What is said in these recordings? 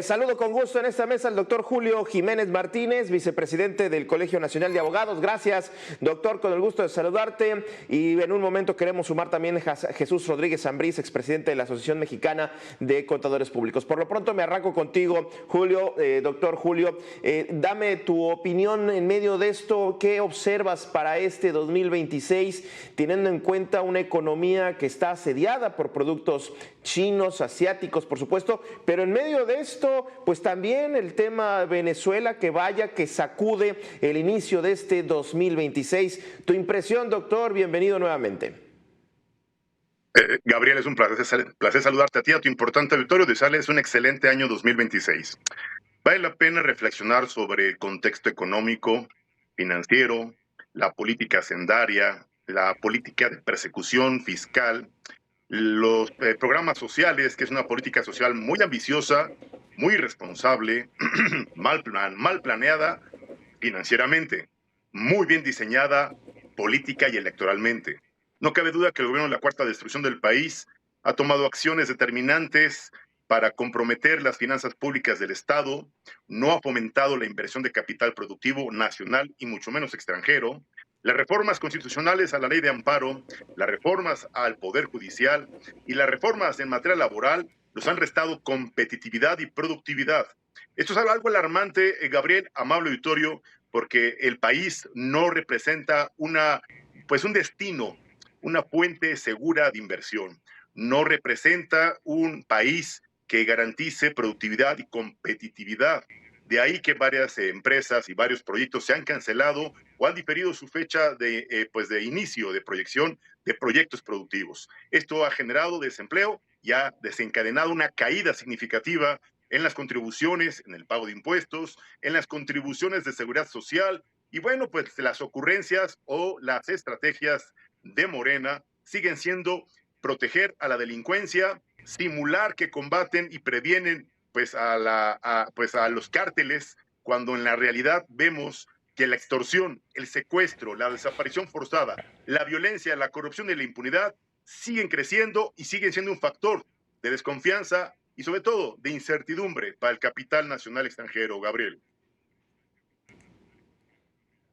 Saludo con gusto en esta mesa al doctor Julio Jiménez Martínez, vicepresidente del Colegio Nacional de Abogados. Gracias, doctor, con el gusto de saludarte. Y en un momento queremos sumar también a Jesús Rodríguez Ambriz, expresidente de la Asociación Mexicana de Contadores Públicos. Por lo pronto me arranco contigo, Julio, doctor Julio. Dame tu opinión en medio de esto. ¿Qué observas para este 2026, teniendo en cuenta una economía que está asediada por productos chinos, asiáticos, por supuesto, pero en medio de esto, pues también el tema Venezuela, que sacude el inicio de este 2026? Tu impresión, doctor, bienvenido nuevamente. Gabriel, es un placer saludarte a ti, a tu importante auditorio. Desearles un excelente año 2026. Vale la pena reflexionar sobre el contexto económico, financiero, la política hacendaria, la política de persecución fiscal, los programas sociales, que es una política social muy ambiciosa, muy irresponsable, mal planeada financieramente, muy bien diseñada política y electoralmente. No cabe duda que el gobierno de la Cuarta Destrucción del país ha tomado acciones determinantes para comprometer las finanzas públicas del Estado, no ha fomentado la inversión de capital productivo nacional y mucho menos extranjero. Las reformas constitucionales a la ley de amparo, las reformas al Poder Judicial y las reformas en materia laboral nos han restado competitividad y productividad. Esto es algo alarmante, Gabriel, amable auditorio, porque el país no representa un destino, una fuente segura de inversión. No representa un país que garantice productividad y competitividad. De ahí que varias empresas y varios proyectos se han cancelado o han diferido su fecha de inicio, de proyección de proyectos productivos. Esto ha generado desempleo y ha desencadenado una caída significativa en las contribuciones, en el pago de impuestos, en las contribuciones de seguridad social. Y bueno, pues las ocurrencias o las estrategias de Morena siguen siendo proteger a la delincuencia, simular que combaten y previenen a los cárteles, cuando en la realidad vemos que la extorsión, el secuestro, la desaparición forzada, la violencia, la corrupción y la impunidad siguen creciendo y siguen siendo un factor de desconfianza y sobre todo de incertidumbre para el capital nacional extranjero, Gabriel.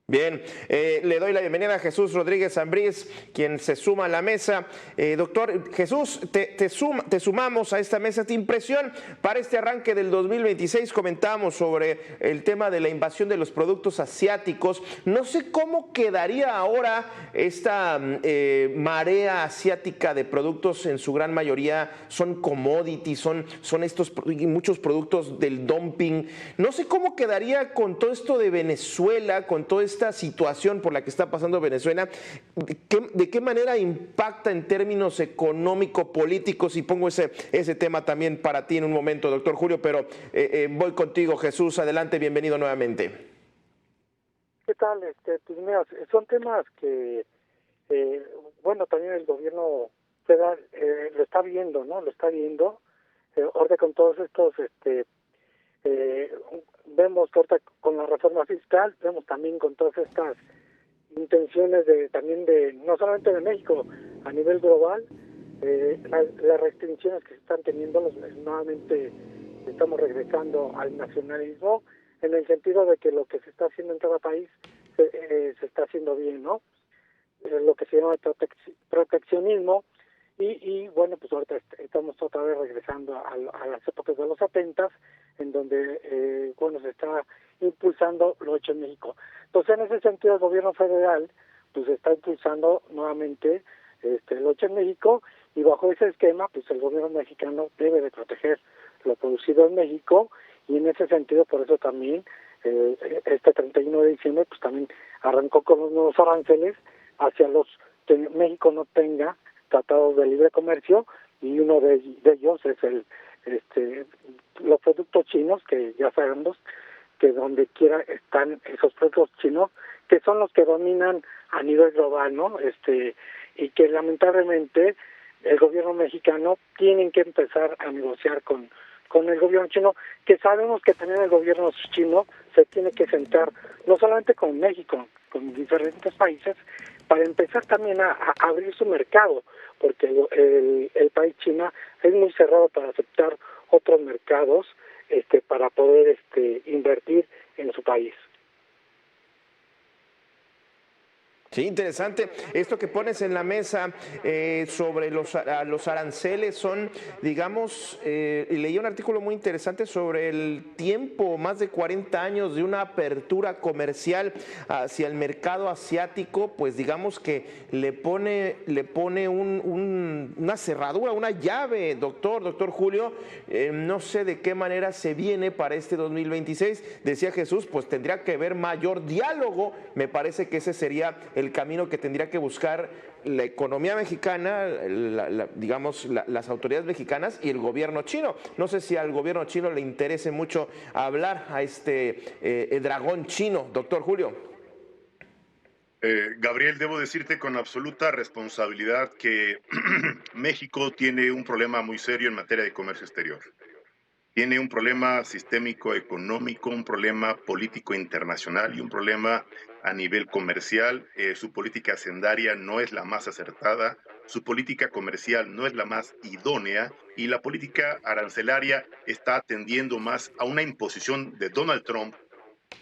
Bien, le doy la bienvenida a Jesús Rodríguez Ambriz, quien se suma a la mesa. Doctor Jesús, te sumamos a esta mesa. ¿Tu impresión para este arranque del 2026? Comentábamos sobre el tema de la invasión de los productos asiáticos. No sé cómo quedaría ahora esta marea asiática de productos. En su gran mayoría son commodities, son estos muchos productos del dumping. No sé cómo quedaría con todo esto de Venezuela, con todo esta situación por la que está pasando Venezuela. ¿De qué manera impacta en términos económico-políticos? Y pongo ese tema también para ti en un momento, doctor Julio, pero voy contigo, Jesús. Adelante, bienvenido nuevamente. ¿Qué tal? Pues mira, son temas que, también el gobierno federal lo está viendo, ¿no? Lo está viendo. Ahorita con todos estos vemos ahorita con la reforma fiscal, vemos también con todas estas intenciones no solamente de México, a nivel global, las restricciones que se están teniendo, nuevamente estamos regresando al nacionalismo, en el sentido de que lo que se está haciendo en cada país se está haciendo bien, ¿no? Lo que se llama proteccionismo, y bueno, pues ahorita estamos otra vez regresando a las épocas de los 70, en donde se está impulsando lo hecho en México. Entonces, en ese sentido, el gobierno federal pues está impulsando nuevamente lo hecho en México, y bajo ese esquema, pues el gobierno mexicano debe de proteger lo producido en México, y en ese sentido, por eso también este 31 de diciembre, pues también arrancó con los nuevos aranceles hacia los que México no tenga tratados de libre comercio, y uno de ellos es los productos chinos, que ya sabemos que donde quiera están esos productos chinos, que son los que dominan a nivel global, ¿no? Y que lamentablemente el gobierno mexicano tiene que empezar a negociar con el gobierno chino, que sabemos que también el gobierno chino se tiene que sentar no solamente con México, con diferentes países, para empezar también a abrir su mercado, porque el país China es muy cerrado para aceptar otros mercados, para poder invertir en su país. Sí, interesante. Esto que pones en la mesa sobre los aranceles son, digamos, leí un artículo muy interesante sobre el tiempo, más de 40 años de una apertura comercial hacia el mercado asiático, pues digamos que le pone una cerradura, una llave, doctor Julio. No sé de qué manera se viene para este 2026. Decía Jesús, pues tendría que haber mayor diálogo. Me parece que ese sería el camino que tendría que buscar la economía mexicana, digamos, las autoridades mexicanas y el gobierno chino. No sé si al gobierno chino le interese mucho hablar a este dragón chino, doctor Julio. Gabriel, debo decirte con absoluta responsabilidad que México tiene un problema muy serio en materia de comercio exterior. Tiene un problema sistémico económico, un problema político internacional y un problema a nivel comercial. Su política hacendaria no es la más acertada, su política comercial no es la más idónea y la política arancelaria está atendiendo más a una imposición de Donald Trump.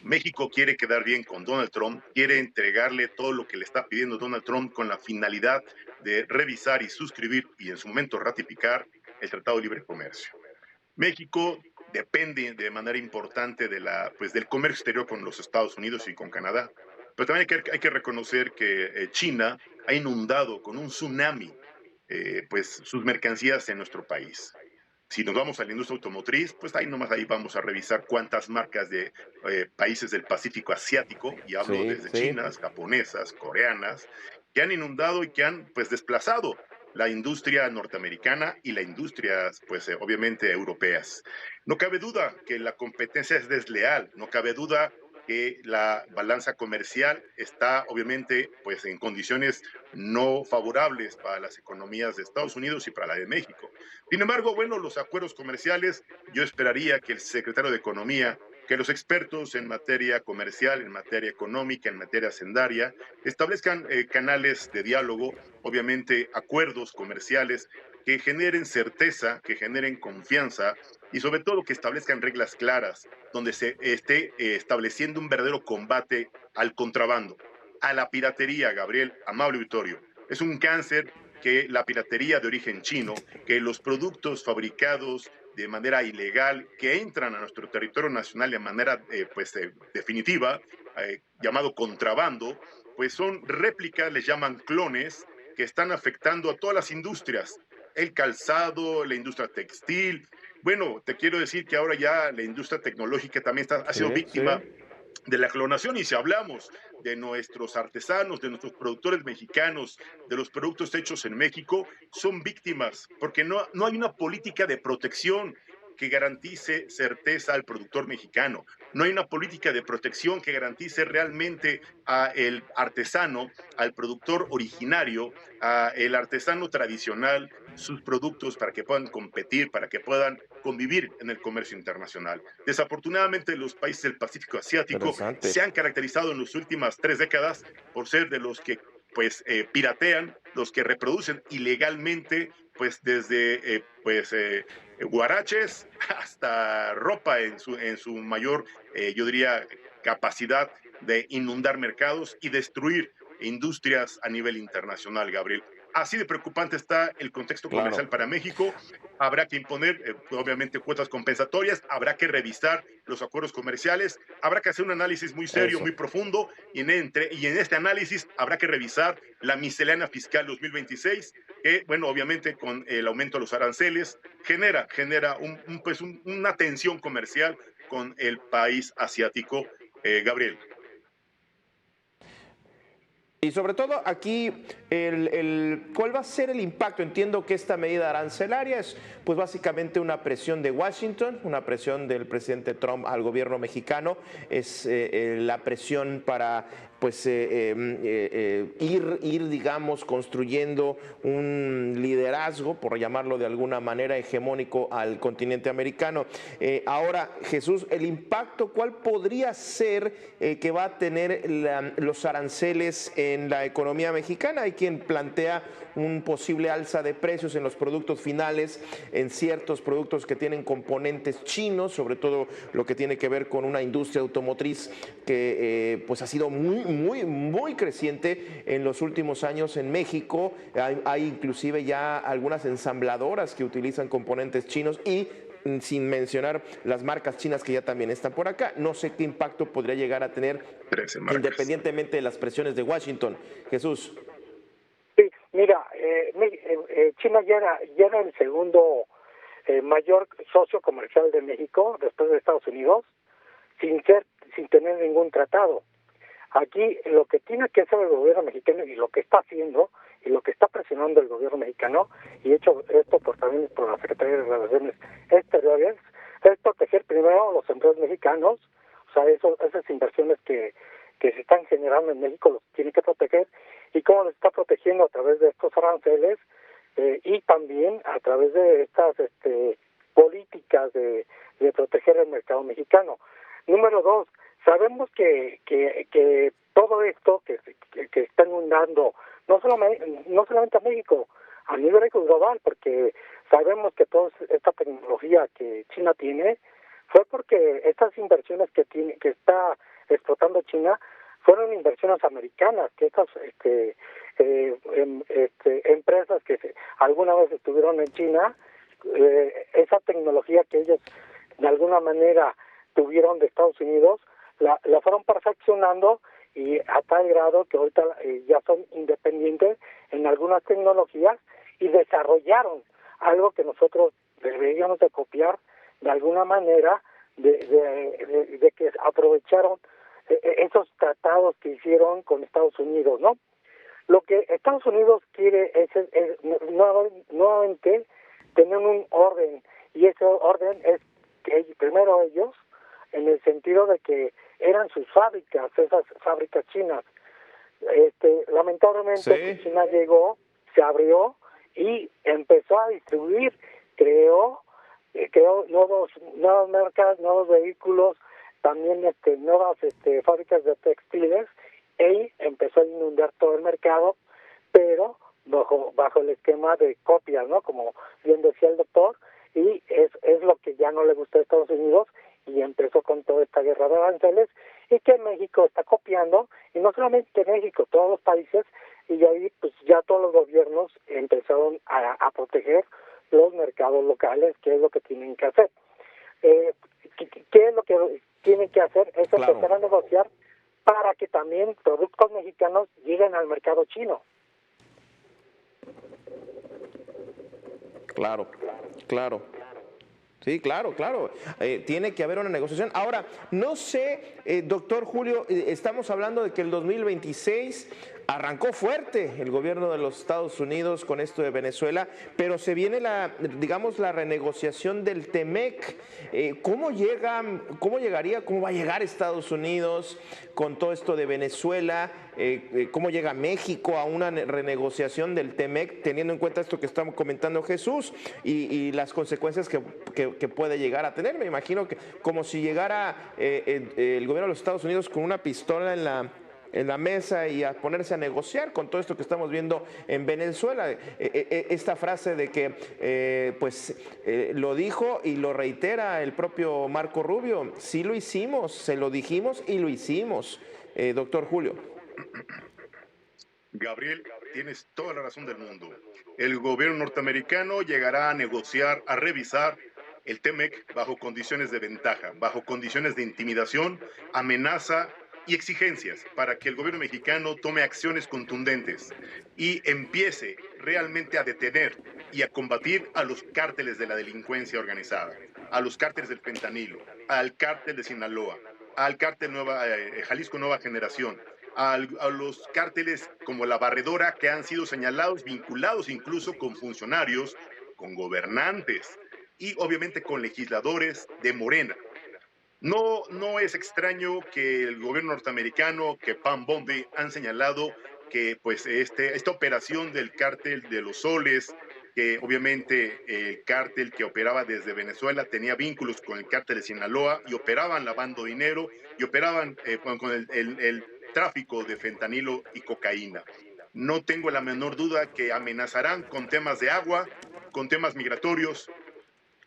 México quiere quedar bien con Donald Trump, quiere entregarle todo lo que le está pidiendo Donald Trump con la finalidad de revisar y suscribir y en su momento ratificar el Tratado de Libre Comercio. México depende de manera importante del comercio exterior con los Estados Unidos y con Canadá. Pero también hay que reconocer que China ha inundado con un tsunami sus mercancías en nuestro país. Si nos vamos a la industria automotriz, pues ahí vamos a revisar cuántas marcas de países del Pacífico Asiático, y hablo desde chinas, japonesas, coreanas, que han inundado y que han desplazado la industria norteamericana y la industria, obviamente, europeas. No cabe duda que la competencia es desleal, no cabe duda que la balanza comercial está, obviamente, en condiciones no favorables para las economías de Estados Unidos y para la de México. Sin embargo, los acuerdos comerciales, yo esperaría que el secretario de Economía, que los expertos en materia comercial, en materia económica, en materia hacendaria, establezcan canales de diálogo, obviamente acuerdos comerciales que generen certeza, que generen confianza y sobre todo que establezcan reglas claras, donde se esté estableciendo un verdadero combate al contrabando, a la piratería, Gabriel, amable Vittorio. Es un cáncer que la piratería de origen chino, que los productos fabricados de manera ilegal que entran a nuestro territorio nacional de manera definitiva, llamado contrabando, pues son réplicas, les llaman clones, que están afectando a todas las industrias, el calzado, la industria textil. Bueno, te quiero decir que ahora ya la industria tecnológica también ha sido víctima de la clonación, y si hablamos de nuestros artesanos, de nuestros productores mexicanos, de los productos hechos en México, son víctimas, porque no hay una política de protección que garantice certeza al productor mexicano. No hay una política de protección que garantice realmente al artesano, al productor originario, al artesano tradicional, sus productos para que puedan competir, para que puedan convivir en el comercio internacional. Desafortunadamente, los países del Pacífico Asiático se han caracterizado en las últimas 3 décadas por ser de los que piratean, los que reproducen ilegalmente, desde guaraches hasta ropa en su mayor, yo diría, capacidad de inundar mercados y destruir industrias a nivel internacional, Gabriel. Así de preocupante está el contexto comercial para México. Habrá que imponer, obviamente, cuotas compensatorias, habrá que revisar los acuerdos comerciales, habrá que hacer un análisis muy serio, muy profundo, y en este análisis habrá que revisar la miscelánea fiscal 2026, que, obviamente, con el aumento de los aranceles, genera una tensión comercial con el país asiático, Gabriel. Y sobre todo aquí, ¿cuál va a ser el impacto? Entiendo que esta medida arancelaria es pues básicamente una presión de Washington, una presión del presidente Trump al gobierno mexicano, es la presión para pues ir, digamos, construyendo un liderazgo, por llamarlo de alguna manera, hegemónico al continente americano. Ahora, Jesús, el impacto, ¿cuál podría ser que va a tener los aranceles en la economía mexicana? Hay quien plantea un posible alza de precios en los productos finales, en ciertos productos que tienen componentes chinos, sobre todo lo que tiene que ver con una industria automotriz que pues ha sido muy creciente en los últimos años en México. Hay inclusive ya algunas ensambladoras que utilizan componentes chinos y sin mencionar las marcas chinas que ya también están por acá. No sé qué impacto podría llegar a tener 13 marcas. independientemente de las presiones de Washington. Jesús. Sí, mira, China ya era el segundo mayor socio comercial de México después de Estados Unidos, sin tener ningún tratado. Aquí lo que tiene que hacer el gobierno mexicano y lo que está haciendo y lo que está presionando el gobierno mexicano, y hecho esto también por la Secretaría de Relaciones Exteriores, es proteger primero a los empleos mexicanos, o sea, esas inversiones que se están generando en México los tiene que proteger, y cómo los está protegiendo a través de estos aranceles y también a través de estas políticas de proteger el mercado mexicano. Número dos, sabemos que todo esto que está inundando no solamente a México, a nivel global, porque sabemos que toda esta tecnología que China tiene fue porque estas inversiones que está explotando China fueron inversiones americanas, que estas empresas que alguna vez estuvieron en China, esa tecnología que ellos de alguna manera tuvieron de Estados Unidos, la fueron perfeccionando y a tal grado que ahorita ya son independientes en algunas tecnologías y desarrollaron algo que nosotros deberíamos de copiar de alguna manera, de que aprovecharon esos tratados que hicieron con Estados Unidos, ¿no? Lo que Estados Unidos quiere es nuevamente tener un orden, y ese orden es que primero ellos, en el sentido de que eran sus fábricas, esas fábricas chinas. Lamentablemente Sí. China llegó, se abrió y empezó a distribuir, creó nuevas marcas, nuevos vehículos, también nuevas fábricas de textiles, y empezó a inundar todo el mercado, pero bajo el esquema de copias, ¿no? Como bien decía el doctor, y es lo que ya no le gustó a Estados Unidos, y empezó con toda esta guerra de aranceles, y que México está copiando, y no solamente México, todos los países, y ahí pues ya todos los gobiernos empezaron a proteger los mercados locales, que es lo que tienen que hacer. ¿Qué es lo que tienen que hacer? Es empezar a negociar para que también productos mexicanos lleguen al mercado chino. Claro. Sí, claro. Tiene que haber una negociación. Ahora, no sé, doctor Julio, estamos hablando de que el 2026 arrancó fuerte el gobierno de los Estados Unidos con esto de Venezuela, pero se viene la renegociación del TEMEC. ¿Cómo va a llegar Estados Unidos con todo esto de Venezuela? ¿Cómo llega México a una renegociación del TEMEC, teniendo en cuenta esto que estamos comentando Jesús y las consecuencias que puede llegar a tener? Me imagino que como si llegara el gobierno de los Estados Unidos con una pistola en la mesa y a ponerse a negociar con todo esto que estamos viendo en Venezuela. Esta frase de que lo dijo y lo reitera el propio Marco Rubio: sí lo hicimos, se lo dijimos y lo hicimos. Doctor Julio. Gabriel, tienes toda la razón del mundo. El gobierno norteamericano llegará a negociar, a revisar el TEMEC bajo condiciones de ventaja, bajo condiciones de intimidación, amenaza y exigencias para que el gobierno mexicano tome acciones contundentes y empiece realmente a detener y a combatir a los cárteles de la delincuencia organizada, a los cárteles del fentanilo, al cártel de Sinaloa, al cártel Jalisco Nueva Generación, a los cárteles como la Barredora, que han sido señalados, vinculados incluso con funcionarios, con gobernantes y obviamente con legisladores de Morena. No es extraño que el gobierno norteamericano, que Pam Bondi han señalado que pues esta operación del cártel de los soles, que obviamente el cártel que operaba desde Venezuela tenía vínculos con el cártel de Sinaloa y operaban lavando dinero y operaban con el tráfico de fentanilo y cocaína. No tengo la menor duda que amenazarán con temas de agua, con temas migratorios,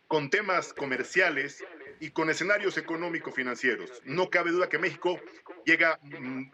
con temas comerciales y con escenarios económico-financieros. No cabe duda que México llega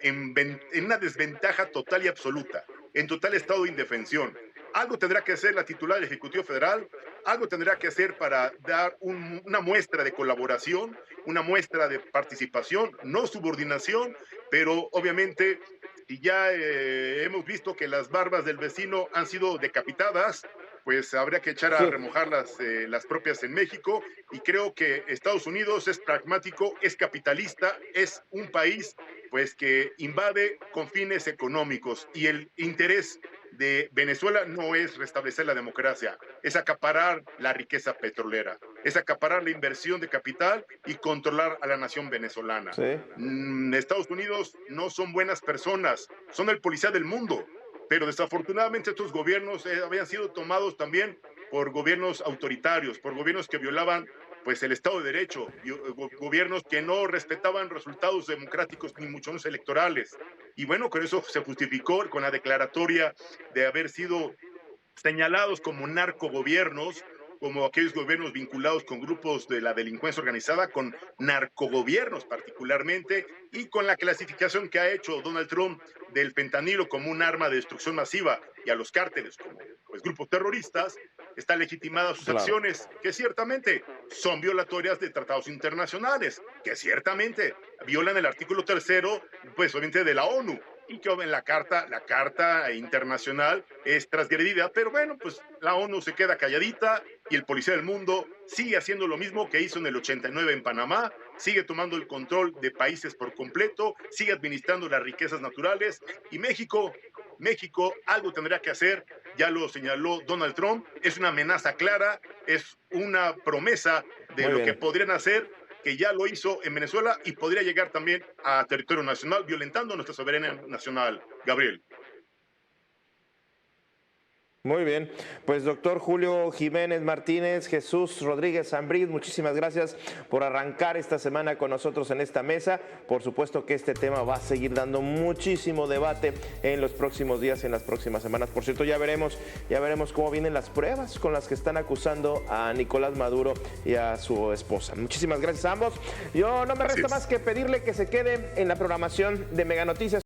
en una desventaja total y absoluta, en total estado de indefensión. Algo tendrá que hacer la titular del Ejecutivo Federal, algo tendrá que hacer para dar una muestra de colaboración, una muestra de participación, no subordinación, pero obviamente si ya hemos visto que las barbas del vecino han sido decapitadas, pues habría que echar a remojar las propias en México, y creo que Estados Unidos es pragmático, es capitalista, es un país pues que invade con fines económicos, y el interés de Venezuela no es restablecer la democracia, es acaparar la riqueza petrolera, es acaparar la inversión de capital y controlar a la nación venezolana. Sí. Estados Unidos no son buenas personas, son el policía del mundo, pero desafortunadamente estos gobiernos habían sido tomados también por gobiernos autoritarios, por gobiernos que violaban pues el Estado de Derecho, gobiernos que no respetaban resultados democráticos ni mucho menos electorales. Y bueno, con eso se justificó con la declaratoria de haber sido señalados como narcogobiernos, como aquellos gobiernos vinculados con grupos de la delincuencia organizada, con narcogobiernos particularmente, y con la clasificación que ha hecho Donald Trump del fentanilo como un arma de destrucción masiva y a los cárteles como pues, grupos terroristas, están legitimadas sus acciones, que ciertamente son violatorias de tratados internacionales, que ciertamente violan el artículo 3º, pues obviamente de la ONU, y que en la carta internacional es transgredida, pero bueno, pues la ONU se queda calladita y el policía del mundo sigue haciendo lo mismo que hizo en el 89 en Panamá, sigue tomando el control de países por completo, sigue administrando las riquezas naturales, y México algo tendrá que hacer, ya lo señaló Donald Trump, es una amenaza clara, es una promesa de lo que podrían hacer, que ya lo hizo en Venezuela y podría llegar también a territorio nacional, violentando nuestra soberanía nacional. Gabriel. Muy bien, pues doctor Julio Jiménez Martínez, Jesús Rodríguez Ambriz, muchísimas gracias por arrancar esta semana con nosotros en esta mesa. Por supuesto que este tema va a seguir dando muchísimo debate en los próximos días y en las próximas semanas. Por cierto, ya veremos cómo vienen las pruebas con las que están acusando a Nicolás Maduro y a su esposa. Muchísimas gracias a ambos. Yo no me resta más que pedirle que se quede en la programación de Mega Noticias.